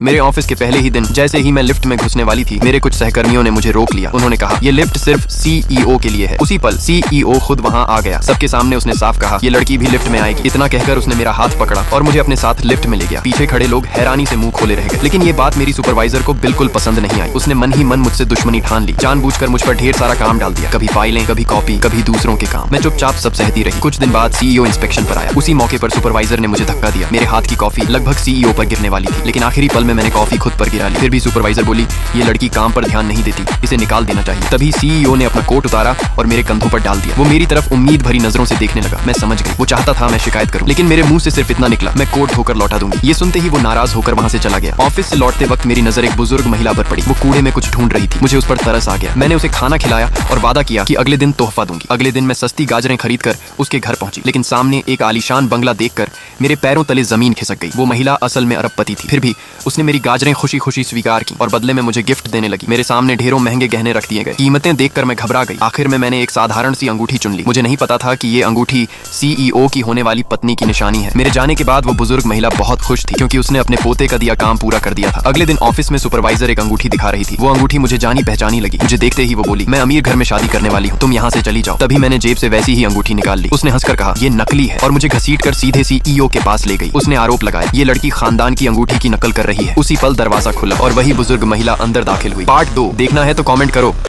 मेरे ऑफिस के पहले ही दिन जैसे ही मैं लिफ्ट में घुसने वाली थी, मेरे कुछ सहकर्मियों ने मुझे रोक लिया। उन्होंने कहा ये लिफ्ट सिर्फ CEO के लिए है। उसी पल CEO खुद वहाँ आ गया। सबके सामने उसने साफ कहा ये लड़की भी लिफ्ट में आएगी। इतना कहकर उसने मेरा हाथ पकड़ा और मुझे अपने साथ लिफ्ट में ले गया। पीछे खड़े लोग हैरानी से मुंह खोले रह गए, लेकिन ये बात मेरी सुपरवाइजर को बिल्कुल पसंद नहीं आई। उसने मन ही मन मुझसे दुश्मनी ठान ली, जानबूझकर मुझ पर ढेर सारा काम डाल दिया, कभी फाइलें, कभी कॉपी, कभी दूसरों के काम। मैं चुपचाप सब सहती रही। कुछ दिन बाद CEO इंस्पेक्शन पर आया। उसी मौके पर सुपरवाइजर ने मुझे धक्का दिया। मेरे हाथ की कॉफी लगभग CEO पर गिरने वाली थी, लेकिन आखिरी पल में मैंने कॉफी खुद पर गिरा ली। फिर भी सुपरवाइजर बोली ये लड़की काम पर ध्यान नहीं देती, इसे निकाल देना चाहिए। तभी CEO ने अपना कोट उतारा और मेरे कंधों पर डाल दिया। वो मेरी तरफ उम्मीद भरी नजरों से देखने लगा। मैं समझ गई वो चाहता था मैं शिकायत करूं, लेकिन मेरे मुंह से सिर्फ इतना निकला, मैं कोट धोकर लौटा दूंगी। ये सुनते ही वो नाराज होकर वहां से चला गया। ऑफिस से लौटते वक्त मेरी नजर एक बुजुर्ग महिला पर पड़ी। वो कूड़े में कुछ ढूंढ रही थी। मुझे उस पर तरस आ गया। मैंने उसे खाना खिलाया और वादा किया कि अगले दिन तोहफा दूंगी। अगले दिन मैं सस्ती गाजरें खरीदकर उसके घर पहुंची, लेकिन सामने एक आलीशान बंगला देखकर मेरे पैरों तले जमीन खिसक गई। वो महिला असल में अरबपति थी। फिर भी उसने मेरी गाजरें खुशी खुशी स्वीकार की और बदले में मुझे गिफ्ट देने लगी। मेरे सामने ढेरों महंगे गहने रख दिए गए। कीमतें देखकर मैं घबरा गई। आखिर में मैंने एक साधारण सी अंगूठी चुन ली। मुझे नहीं पता था कि ये अंगूठी CEO की होने वाली पत्नी की निशानी है। मेरे जाने के बाद वो बुजुर्ग महिला बहुत खुश थी, क्योंकि उसने अपने पोते का दिया काम पूरा कर दिया था। अगले दिन ऑफिस में सुपरवाइजर एक अंगूठी दिखा रही थी। वो अंगूठी मुझे जानी पहचानी लगी। मुझे देखते ही वो बोली मैं अमीर घर में शादी करने वाली हूँ, तुम यहाँ से चली जाओ। तभी मैंने जेब से वैसी ही अंगूठी निकाल ली। उसने हंसकर कहा ये नकली है और मुझे घसीटकर सीधे CEO के पास ले गई। उसने आरोप लगाया ये लड़की खानदान की अंगूठी की नकल कर रही है। उसी पल दरवाजा खुला और वही बुजुर्ग महिला अंदर दाखिल हुई। पार्ट 2 देखना है तो कमेंट करो।